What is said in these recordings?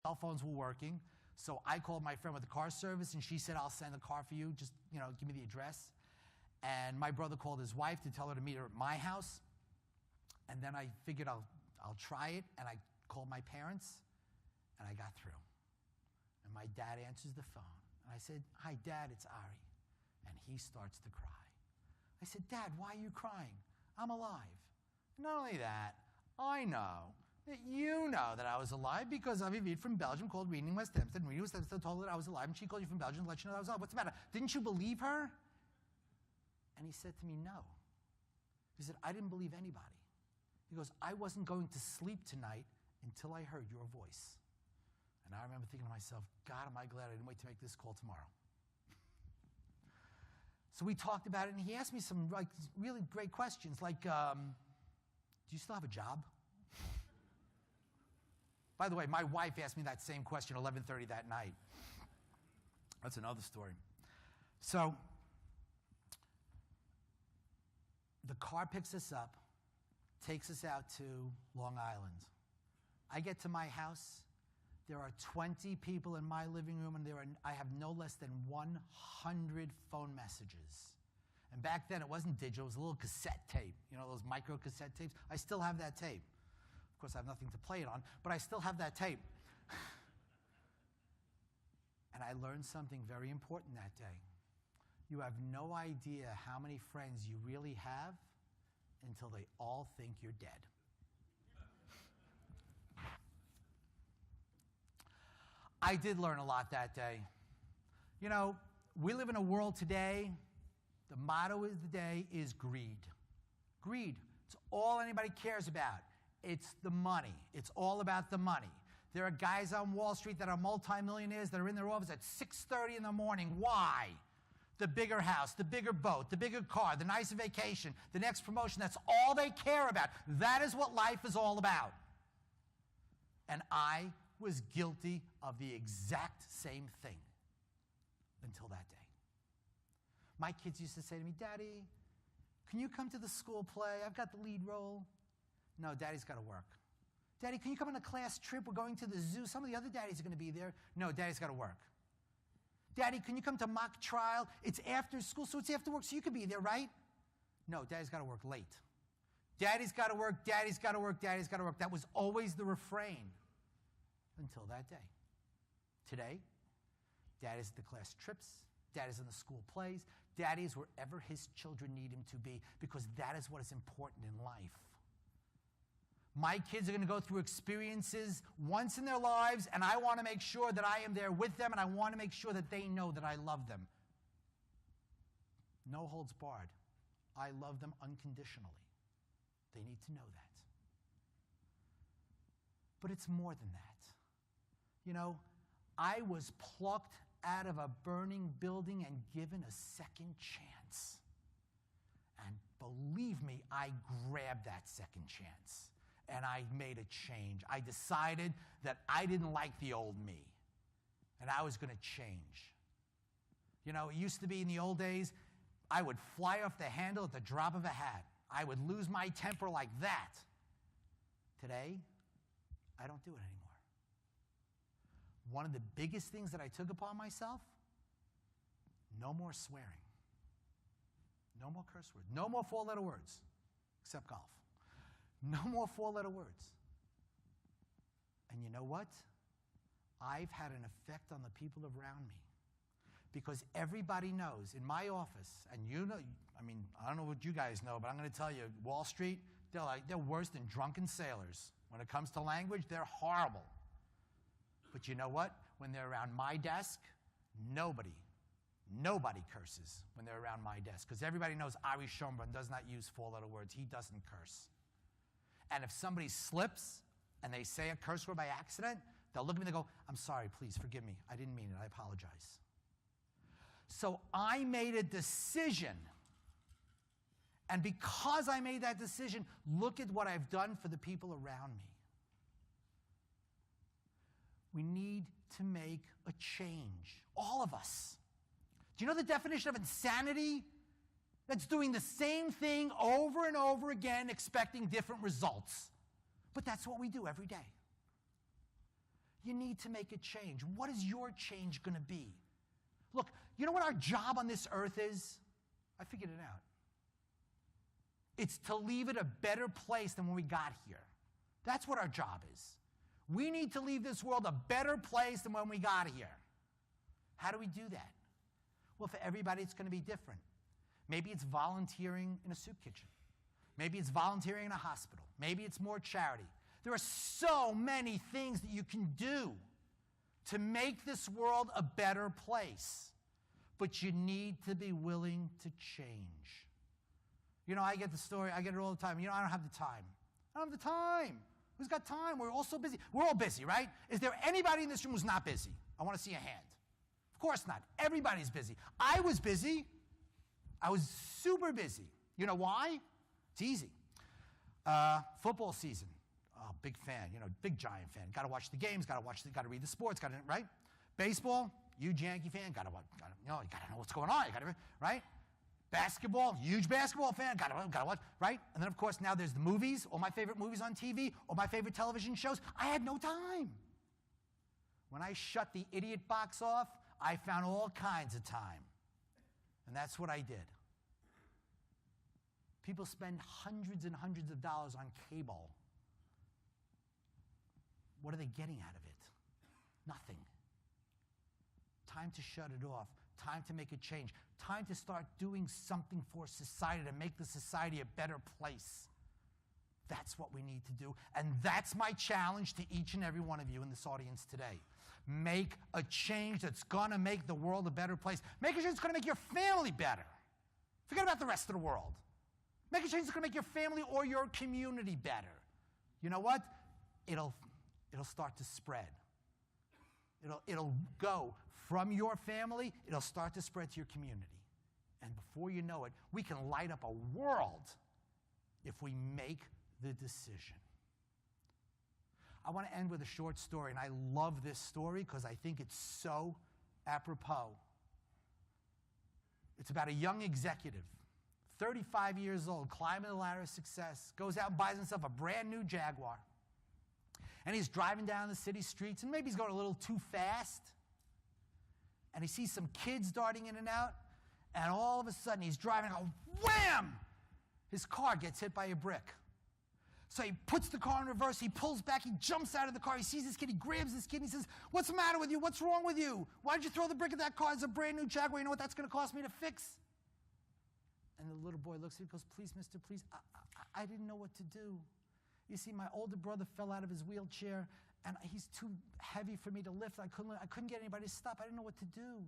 cell phones were working. So I called my friend with the car service, and she said, I'll send the car for you. Just, give me the address. And my brother called his wife to tell her to meet her at my house. And then I figured I'll try it, and I called my parents, and I got through. And my dad answers the phone. And I said, hi, Dad, it's Ari. And he starts to cry. I said, Dad, why are you crying? I'm alive. Not only that, I know that you know that I was alive because Aviv from Belgium called Reading West Hempstead, and Reading West Hempstead told her that I was alive, and she called you from Belgium to let you know that I was alive. What's the matter? Didn't you believe her? And he said to me, no. He said, I didn't believe anybody. He goes, I wasn't going to sleep tonight until I heard your voice. And I remember thinking to myself, God, am I glad I didn't wait to make this call tomorrow. So we talked about it, and he asked me some really great questions, like, do you still have a job? By the way, my wife asked me that same question at 11:30 that night. That's another story. So the car picks us up, takes us out to Long Island. I get to my house. There are 20 people in my living room, and I have no less than 100 phone messages. And back then, it wasn't digital. It was a little cassette tape. Those micro cassette tapes? I still have that tape. Of course, I have nothing to play it on, but I still have that tape. And I learned something very important that day. You have no idea how many friends you really have until they all think you're dead. I did learn a lot that day. We live in a world today, the motto of the day is greed. Greed. It's all anybody cares about. It's the money. It's all about the money. There are guys on Wall Street that are multimillionaires that are in their office at 6:30 in the morning. Why? The bigger house, the bigger boat, the bigger car, the nicer vacation, the next promotion. That's all they care about. That is what life is all about. And I was guilty of the exact same thing until that day. My kids used to say to me, Daddy, can you come to the school play? I've got the lead role. No, Daddy's got to work. Daddy, can you come on a class trip? We're going to the zoo. Some of the other daddies are going to be there. No, Daddy's got to work. Daddy, can you come to mock trial? It's after school, so it's after work, so you could be there, right? No, Daddy's got to work late. Daddy's got to work, Daddy's got to work, Daddy's got to work. That was always the refrain until that day. Today, Daddy's at the class trips. Daddy's in the school plays. Daddy's wherever his children need him to be, because that is what is important in life. My kids are going to go through experiences once in their lives, and I want to make sure that I am there with them, and I want to make sure that they know that I love them. No holds barred. I love them unconditionally. They need to know that. But it's more than that. I was plucked out of a burning building and given a second chance. And believe me, I grabbed that second chance. And I made a change. I decided that I didn't like the old me. And I was going to change. It used to be in the old days, I would fly off the handle at the drop of a hat. I would lose my temper like that. Today, I don't do it anymore. One of the biggest things that I took upon myself, no more swearing. No more curse words. No more four-letter words, except golf. No more four-letter words. And you know what? I've had an effect on the people around me. Because everybody knows in my office, and I don't know what you guys know, but I'm going to tell you, Wall Street, they're worse than drunken sailors. When it comes to language, they're horrible. But you know what? When they're around my desk, nobody curses when they're around my desk. Because everybody knows Ari Schonbrun does not use four-letter words. He doesn't curse. And if somebody slips and they say a curse word by accident, they'll look at me and they go, I'm sorry, please forgive me. I didn't mean it. I apologize. So I made a decision. And because I made that decision, look at what I've done for the people around me. We need to make a change. All of us. Do you know the definition of insanity? That's doing the same thing over and over again, expecting different results. But that's what we do every day. You need to make a change. What is your change going to be? Look, you know what our job on this earth is? I figured it out. It's to leave it a better place than when we got here. That's what our job is. We need to leave this world a better place than when we got here. How do we do that? Well, for everybody, it's going to be different. Maybe it's volunteering in a soup kitchen. Maybe it's volunteering in a hospital. Maybe it's more charity. There are so many things that you can do to make this world a better place. But you need to be willing to change. You know, I get the story, I get it all the time. You know, I don't have the time. I don't have the time. Who's got time? We're all so busy. We're all busy, right? Is there anybody in this room who's not busy? I want to see a hand. Of course not. Everybody's busy. I was busy. I was super busy. You know why? It's easy. Football season. Oh, big fan. You know, big Giant fan. Got to watch the games. Got to read the sports. Got to, right? Baseball. Huge Yankee fan. Got to you got to know what's going on. You got to, right? Basketball. Huge basketball fan. Got to watch, right? And then of course now there's the movies. All my favorite movies on TV. All my favorite television shows. I had no time. When I shut the idiot box off, I found all kinds of time. And that's what I did. People spend hundreds and hundreds of dollars on cable. What are they getting out of it? Nothing. Time to shut it off. Time to make a change. Time to start doing something for society to make the society a better place. That's what we need to do. And that's my challenge to each and every one of you in this audience today. Make a change that's going to make the world a better place. Make a change that's going to make your family better. Forget about the rest of the world. Make a change that's going to make your family or your community better. You know what? It'll start to spread. It'll go from your family, it'll start to spread to your community. And before you know it, we can light up a world if we make the decision. I want to end with a short story, and I love this story because I think it's so apropos. It's about a young executive, 35 years old, climbing the ladder of success, goes out and buys himself a brand new Jaguar. And he's driving down the city streets, and maybe he's going a little too fast. And he sees some kids darting in and out, and all of a sudden he's driving, and wham! His car gets hit by a brick. So he puts the car in reverse, he pulls back, he jumps out of the car, he sees this kid, he grabs this kid, and he says, "What's the matter with you? What's wrong with you? Why did you throw the brick at that car? It's a brand new Jaguar. You know what that's going to cost me to fix?" And the little boy looks at him and goes, "Please, mister, please, I didn't know what to do. You see, my older brother fell out of his wheelchair, and he's too heavy for me to lift. I couldn't get anybody to stop. I didn't know what to do."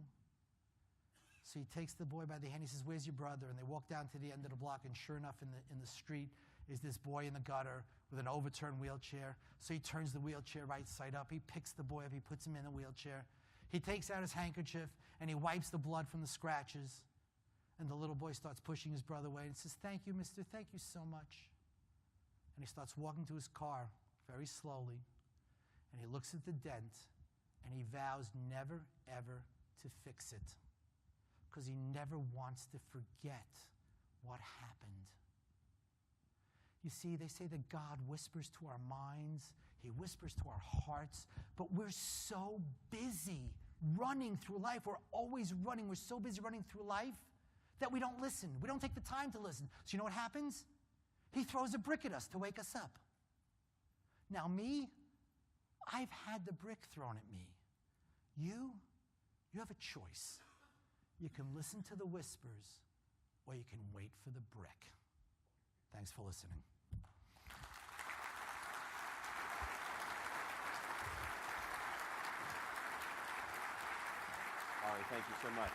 So he takes the boy by the hand. He says, "Where's your brother?" And they walk down to the end of the block, and sure enough, in the street is this boy in the gutter with an overturned wheelchair. So he turns the wheelchair right side up. He picks the boy up. He puts him in the wheelchair. He takes out his handkerchief, and he wipes the blood from the scratches. And the little boy starts pushing his brother away and says, "Thank you, mister. Thank you so much." And he starts walking to his car very slowly. And he looks at the dent, and he vows never, ever to fix it, because he never wants to forget what happened. You see, they say that God whispers to our minds, he whispers to our hearts, but we're so busy running through life. We're always running. We're so busy running through life that we don't listen. We don't take the time to listen. So you know what happens? He throws a brick at us to wake us up. Now me, I've had the brick thrown at me. You have a choice. You can listen to the whispers, or you can wait for the brick. Thanks for listening. Ari, thank you so much.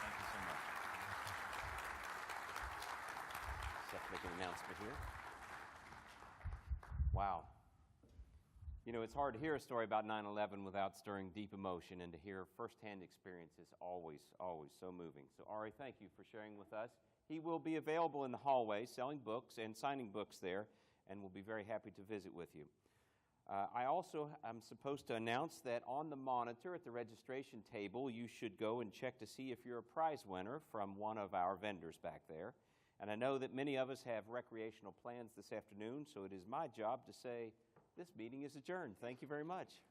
Thank you so much. Seth, make an announcement here. Wow. You know, it's hard to hear a story about 9/11 without stirring deep emotion, and to hear firsthand experience is always, always so moving. So, Ari, thank you for sharing with us. He will be available in the hallway selling books and signing books there, and we'll be very happy to visit with you. I also am supposed to announce that on the monitor at the registration table, you should go and check to see if you're a prize winner from one of our vendors back there. And I know that many of us have recreational plans this afternoon, so it is my job to say this meeting is adjourned. Thank you very much.